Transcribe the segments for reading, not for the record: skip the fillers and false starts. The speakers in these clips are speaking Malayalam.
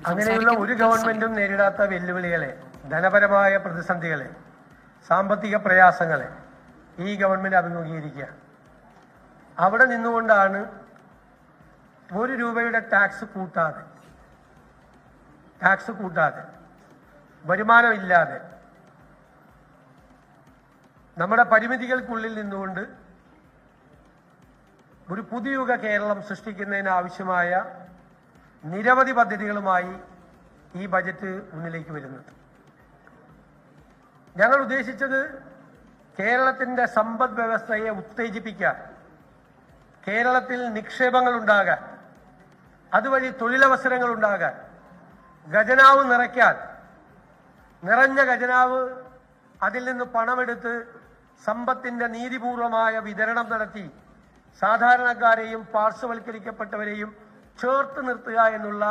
അങ്ങനെയുള്ള ഒരു ഗവൺമെന്റും നേരിടാത്ത വെല്ലുവിളികളെ, ധനപരമായ പ്രതിസന്ധികളെ, സാമ്പത്തിക പ്രയാസങ്ങളെ ഈ ഗവൺമെന്റ് അഭിമുഖീകരിക്കുക. അവിടെ നിന്നുകൊണ്ടാണ് ₹1 ടാക്സ് കൂട്ടാതെ വരുമാനമില്ലാതെ നമ്മുടെ പരിമിതികൾക്കുള്ളിൽ നിന്നുകൊണ്ട് ഒരു പുതുയുഗ കേരളം സൃഷ്ടിക്കുന്നതിന് ആവശ്യമായ നിരവധി പദ്ധതികളുമായി ഈ ബജറ്റ് മുന്നിലേക്ക് വരുന്നത്. ഞങ്ങൾ ഉദ്ദേശിച്ചത് കേരളത്തിന്റെ സമ്പദ് വ്യവസ്ഥയെ ഉത്തേജിപ്പിക്കാൻ, കേരളത്തിൽ നിക്ഷേപങ്ങൾ ഉണ്ടാകാൻ, അതുവഴി തൊഴിലവസരങ്ങൾ ഉണ്ടാകാൻ, ഖജനാവ് നിറയ്ക്കാൻ, നിറഞ്ഞ ഖജനാവ് അതിൽ നിന്ന് പണമെടുത്ത് സമ്പത്തിന്റെ നീതിപൂർവമായ വിതരണം നടത്തി സാധാരണക്കാരെയും പാർശ്വവൽക്കരിക്കപ്പെട്ടവരെയും ചേർത്ത് നിർത്തുക എന്നുള്ള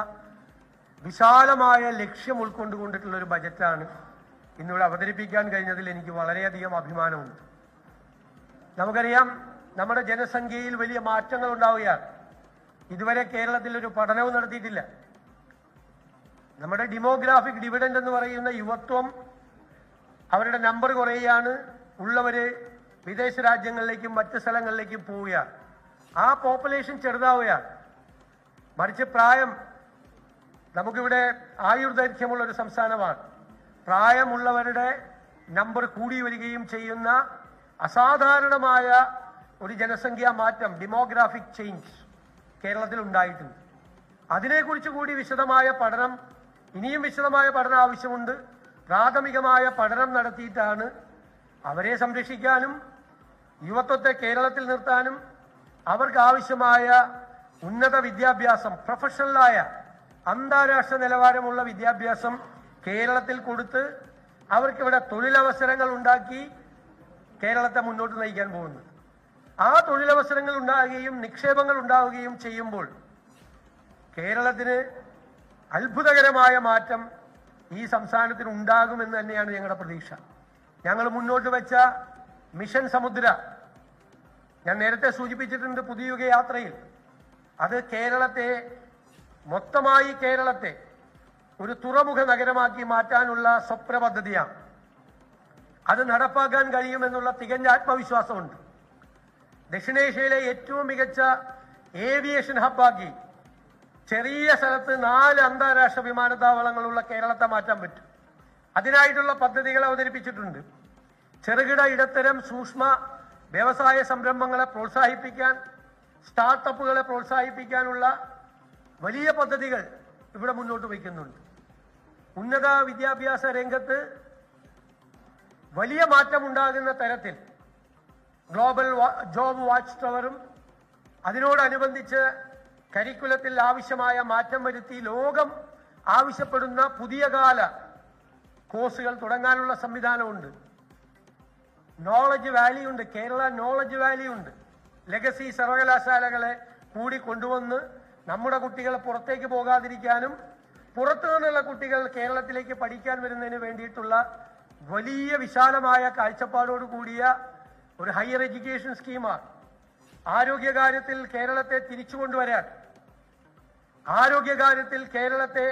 വിശാലമായ ലക്ഷ്യം ഉൾക്കൊണ്ടുകൊണ്ടിട്ടുള്ള ഒരു ബജറ്റാണ് ഇന്നിവിടെ അവതരിപ്പിക്കാൻ കഴിഞ്ഞതിൽ എനിക്ക് വളരെയധികം അഭിമാനമുണ്ട്. നമുക്കറിയാം, നമ്മുടെ ജനസംഖ്യയിൽ വലിയ മാറ്റങ്ങൾ ഉണ്ടാവുകയാണ്. ഇതുവരെ കേരളത്തിൽ ഒരു പഠനവും നടത്തിയിട്ടില്ല. നമ്മുടെ ഡെമോഗ്രാഫിക് ഡിവിഡൻഡ് എന്ന് പറയുന്ന യുവത്വം, അവരുടെ നമ്പർ കുറയുകയാണ്. ഉള്ളവര് വിദേശ രാജ്യങ്ങളിലേക്കും മറ്റ് സ്ഥലങ്ങളിലേക്കും പോവുകയാണ്. ആ പോപ്പുലേഷൻ ചെറുതാവുകയാണ്. മറിച്ച് പ്രായം, നമുക്കിവിടെ ആയുർദൈർഘ്യമുള്ള ഒരു സംസ്ഥാനമാണ്. പ്രായമുള്ളവരുടെ നമ്പർ കൂടി വരികയും ചെയ്യുന്ന അസാധാരണമായ ഒരു ജനസംഖ്യാ മാറ്റം, ഡെമോഗ്രാഫിക് ചേഞ്ച് കേരളത്തിൽ ഉണ്ടായിട്ടുണ്ട്. അതിനെക്കുറിച്ച് കൂടി വിശദമായ പഠനം, ഇനിയും വിശദമായ പഠനം ആവശ്യമുണ്ട്. പ്രാഥമികമായ പഠനം നടത്തിയിട്ടാണ് അവരെ സംരക്ഷിക്കാനും യുവത്വത്തെ കേരളത്തിൽ നിർത്താനും അവർക്ക് ആവശ്യമായ ഉന്നത വിദ്യാഭ്യാസം, പ്രൊഫഷണലായ അന്താരാഷ്ട്ര നിലവാരമുള്ള വിദ്യാഭ്യാസം കേരളത്തിൽ കൊടുത്ത് അവർക്കിവിടെ തൊഴിലവസരങ്ങൾ ഉണ്ടാക്കി കേരളത്തെ മുന്നോട്ട് നയിക്കാൻ പോകുന്നത്. ആ തൊഴിലവസരങ്ങൾ ഉണ്ടാകുകയും നിക്ഷേപങ്ങൾ ഉണ്ടാവുകയും ചെയ്യുമ്പോൾ കേരളത്തിന് അത്ഭുതകരമായ മാറ്റം ഈ സംസ്ഥാനത്തിന് ഉണ്ടാകുമെന്ന് തന്നെയാണ് ഞങ്ങളുടെ പ്രതീക്ഷ. ഞങ്ങൾ മുന്നോട്ട് വെച്ച മിഷൻ സമുദ്ര, ഞാൻ നേരത്തെ സൂചിപ്പിച്ചിട്ടുണ്ട്, പുതുയുഗ യാത്രയിൽ അത് കേരളത്തെ, മൊത്തമായി കേരളത്തെ ഒരു തുറമുഖ നഗരമാക്കി മാറ്റാനുള്ള സ്വപ്ന പദ്ധതിയാണ്. അത് നടപ്പാക്കാൻ കഴിയുമെന്നുള്ള തികഞ്ഞ ആത്മവിശ്വാസമുണ്ട്. ദക്ഷിണേഷ്യയിലെ ഏറ്റവും മികച്ച ഏവിയേഷൻ ഹബ്ബാക്കി ചെറിയ സ്ഥലത്ത് 4 അന്താരാഷ്ട്ര വിമാനത്താവളങ്ങളുള്ള കേരളത്തെ മാറ്റാൻ പറ്റും. അതിനായിട്ടുള്ള പദ്ധതികൾ അവതരിപ്പിച്ചിട്ടുണ്ട്. ചെറുകിട, ഇടത്തരം, സൂക്ഷ്മ വ്യവസായ സംരംഭങ്ങളെ പ്രോത്സാഹിപ്പിക്കാൻ, സ്റ്റാർട്ടപ്പുകളെ പ്രോത്സാഹിപ്പിക്കാനുള്ള വലിയ പദ്ധതികൾ ഇവിടെ മുന്നോട്ട് വയ്ക്കുന്നുണ്ട്. ഉന്നത വിദ്യാഭ്യാസ രംഗത്ത് വലിയ മാറ്റമുണ്ടാകുന്ന തരത്തിൽ ഗ്ലോബൽ ജോബ് വാച്ച് ടവറും അതിനോടനുബന്ധിച്ച് കരിക്കുലത്തിൽ ആവശ്യമായ മാറ്റം വരുത്തി ലോകം ആവശ്യപ്പെടുന്ന പുതിയ കാല കോഴ്സുകൾ തുടങ്ങാനുള്ള സംവിധാനമുണ്ട്. നോളജ് വാലി ഉണ്ട്, കേരള നോളജ് വാലി ഉണ്ട്. ലെഗസി സർവകലാശാലകളെ കൂടി കൊണ്ടുവന്ന് നമ്മുടെ കുട്ടികൾ പുറത്തേക്ക് പോകാതിരിക്കാനും പുറത്തു നിന്നുള്ള കുട്ടികൾ കേരളത്തിലേക്ക് പഠിക്കാൻ വരുന്നതിന് വേണ്ടിയിട്ടുള്ള വലിയ വിശാലമായ കാഴ്ചപ്പാടോട് കൂടിയ ഒരു ഹയർ എഡ്യൂക്കേഷൻ സ്കീമാണ്. ആരോഗ്യകാര്യത്തിൽ കേരളത്തെ തിരിച്ചു കൊണ്ടുവരാൻ, ആരോഗ്യകാര്യത്തിൽ കേരളത്തെ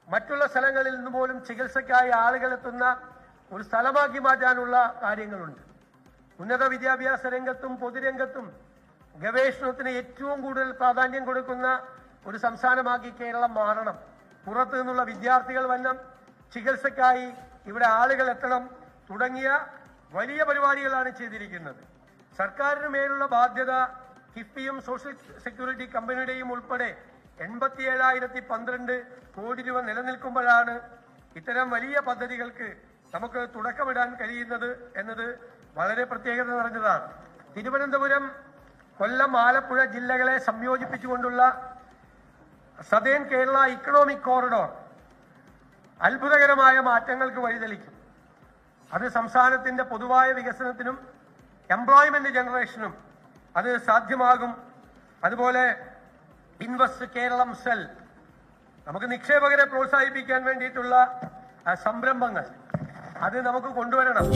മറ്റുള്ള സ്ഥലങ്ങളിൽ നിന്ന് പോലും ചികിത്സയ്ക്കായി ആളുകൾ എത്തുന്ന ഒരു സ്ഥലമാക്കി മാറ്റാനുള്ള കാര്യങ്ങളുണ്ട്. ഉന്നത വിദ്യാഭ്യാസ രംഗത്തും പൊതുരംഗത്തും ഗവേഷണത്തിന് ഏറ്റവും കൂടുതൽ പ്രാധാന്യം കൊടുക്കുന്ന ഒരു സംസ്ഥാനമാക്കി കേരളം മാറണം. പുറത്തു നിന്നുള്ള വിദ്യാർത്ഥികൾ വരണം, ചികിത്സയ്ക്കായി ഇവിടെ ആളുകൾ എത്തണം തുടങ്ങിയ വലിയ പരിപാടികളാണ് ചെയ്തിരിക്കുന്നത്. സർക്കാരിന് മേലുള്ള ബാധ്യത കിഫ്ബിയും സോഷ്യൽ സെക്യൂരിറ്റി കമ്പനിയുടെയും ഉൾപ്പെടെ 87,012 കോടി രൂപ നിലനിൽക്കുമ്പോഴാണ് ഇത്തരം വലിയ പദ്ധതികൾക്ക് നമുക്ക് തുടക്കമിടാൻ കഴിയുന്നത് എന്നത് വളരെ പ്രത്യേകത നിറഞ്ഞതാണ്. തിരുവനന്തപുരം, കൊല്ലം, ആലപ്പുഴ ജില്ലകളെ സംയോജിപ്പിച്ചുകൊണ്ടുള്ള സദേൺ കേരള ഇക്കണോമിക് കോറിഡോർ അത്ഭുതകരമായ മാറ്റങ്ങൾക്ക് വഴിതെളിക്കും. അത് സംസ്ഥാനത്തിന്റെ പൊതുവായ വികസനത്തിനും എംപ്ലോയ്മെന്റ് ജനറേഷനും അത് സാധ്യമാകും. അതുപോലെ ഇൻവെസ്റ്റ് കേരളം സെൽ, നമുക്ക് നിക്ഷേപകരെ പ്രോത്സാഹിപ്പിക്കാൻ വേണ്ടിയിട്ടുള്ള സംരംഭങ്ങൾ അത് നമുക്ക് കൊണ്ടുവരണം.